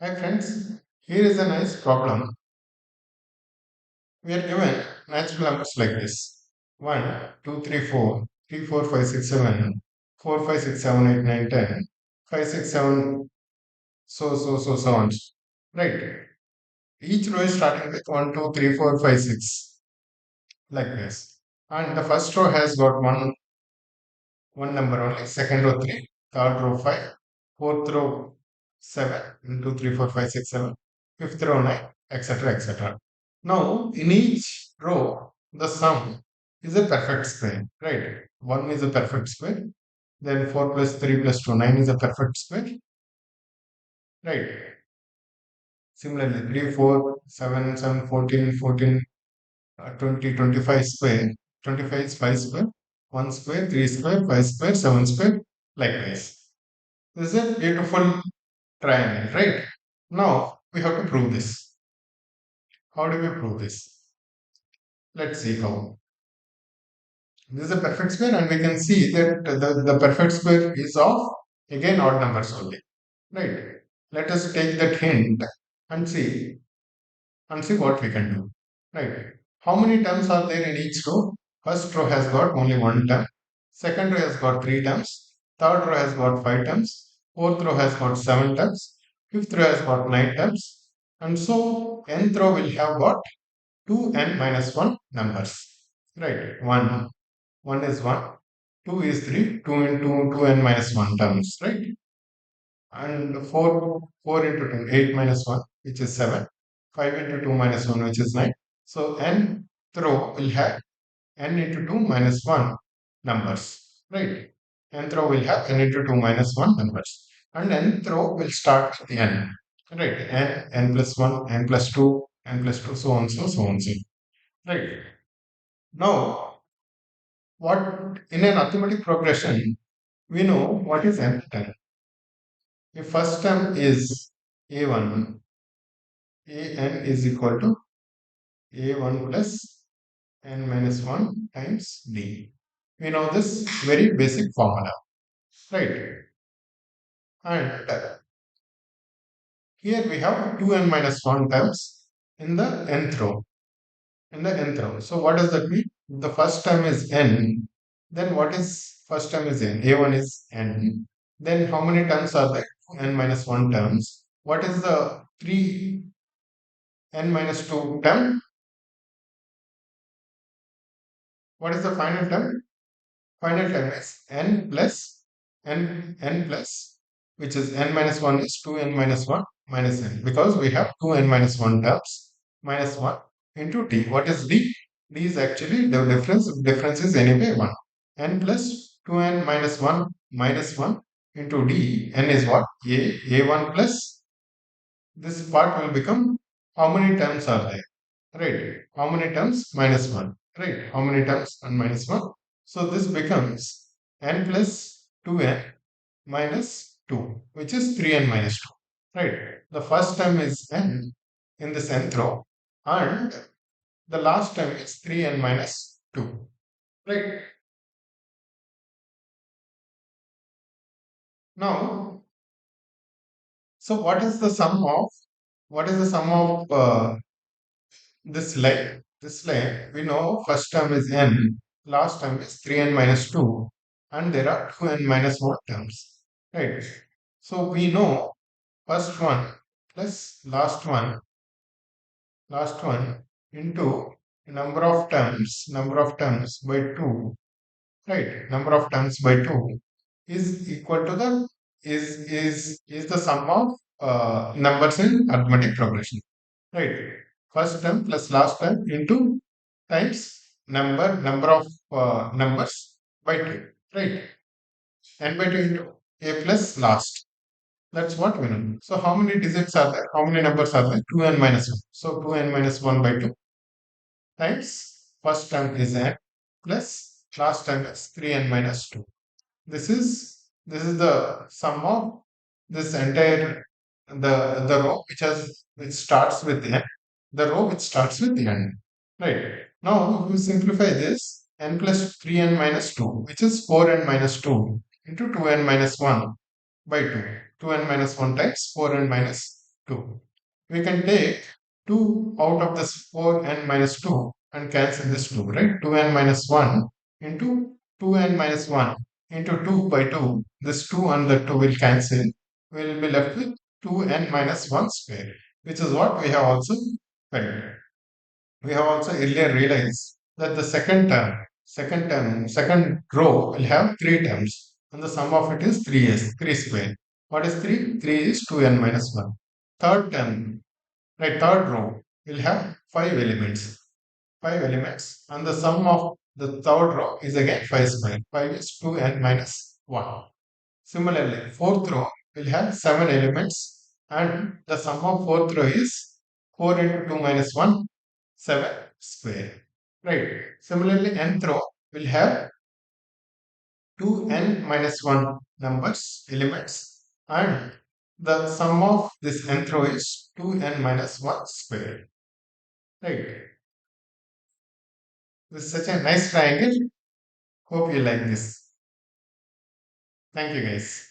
Hi friends, here is a nice problem. We are given natural numbers like this: 1, 2, 3, 4, 3, 4, 5, 6, 7, 4, 5, 6, 7, 8, 9, 10, 5, 6, 7, so on. Right. Each row is starting with 1, 2, 3, 4, 5, 6, like this. And the first row has got one number only, second row 3, third row 5, fourth row 7, 1, 2, 3, 4, 5, 6, 7, fifth row 9, etc. etc. Now, in each row, the sum is a perfect square, right? 1 is a perfect square, then 4 plus 3 plus 2, 9 is a perfect square, right? Similarly, 3, 4, 7, 7, 14, 14, 20, 25 square, 25 is 5 square, 1 square, 3 square, 5 square, 7 square, likewise. This is a beautiful triangle, right? Now we have to prove this. How do we prove this? Let's see how. This is a perfect square, and we can see that the perfect square is of again odd numbers only. Right. Let us take that hint and see what we can do. Right. How many terms are there in each row? First row has got only one term. Second row has got three terms. Third row has got five terms. Fourth row has got seven terms. Fifth row has got nine terms. And so nth row will have got 2n minus 1 numbers. Right. 1 is 1. 2 is 3. 2 into 2n minus 1 terms. Right. And 4 into 2, 8 minus 1, which is 7. 5 into 2 minus 1, which is 9. So n row will have n into 2 minus 1 numbers, right? Nth row will have n into 2 minus 1 numbers. And nth row will start with n, right? N plus 1, n plus 2, n plus 2, so on, so on, so. Right. Now, what in an arithmetic progression, we know what is nth term. If first term is a1, an is equal to a1 plus n minus 1 times d. We know this very basic formula, right? And here we have 2n minus 1 terms in the nth row. In the nth row. So what does that mean? The first term is n. Then what is first term is n? A1 is n. Then how many terms are there? N minus 1 terms. What is the 3n minus 2 term? What is the final term? Final term is n plus, which is n minus 1 is 2n minus 1 minus n, because we have 2n minus 1 terms minus 1 into d. What is d? D is actually the difference is anyway 1. N plus 2n minus 1 into d. N is what? A1 plus, this part will become, how many terms are there? Right. How many terms? Minus 1. Right. How many terms? And minus 1. So this becomes n plus 2n minus 2, which is 3n minus 2. Right. The first term is n in this nth row, and the last term is 3n minus 2. Right. Now, so what is the sum of this line? This line, we know first term is n, last term is 3n minus 2, and there are 2n minus 1 terms. Right. So we know first one plus last one into number of terms by 2, right? Number of terms by 2 is equal to the is the sum of numbers in arithmetic progression, right? First term plus last term into times number of numbers by 2, right? N by 2 into a plus last. That's what we know. So how many digits are there? How many numbers are there? 2n minus 1. So 2n minus 1 by 2 times first term is n plus last term is 3n minus 2. This is the sum of this entire, the row which starts with n, the row which starts with n. Right. Now if we simplify this, n plus 3n minus 2, which is 4n minus 2 into 2n minus 1 by 2. 2n minus 1 times 4n minus 2. We can take 2 out of this 4n minus 2 and cancel this 2, right? 2n minus 1 into 2n minus 1 into 2 by 2. This 2 and the 2 will cancel. We will be left with 2n minus 1 square, which is what we have also felt. We have also earlier realized that the second row will have three terms, and the sum of it is 3s, 3 square. What is 3? 3 is 2n minus 1. Third term, right, third row will have five elements, and the sum of the third row is again 5 square. 5 is 2n minus 1. Similarly, fourth row will have 7 elements, and the sum of fourth row is 4 into 2 minus 1, 7 square. Right. Similarly, nth row will have 2n minus 1 numbers, elements, and the sum of this nth row is 2n minus 1 square. Right. This is such a nice triangle. Hope you like this. Thank you, guys.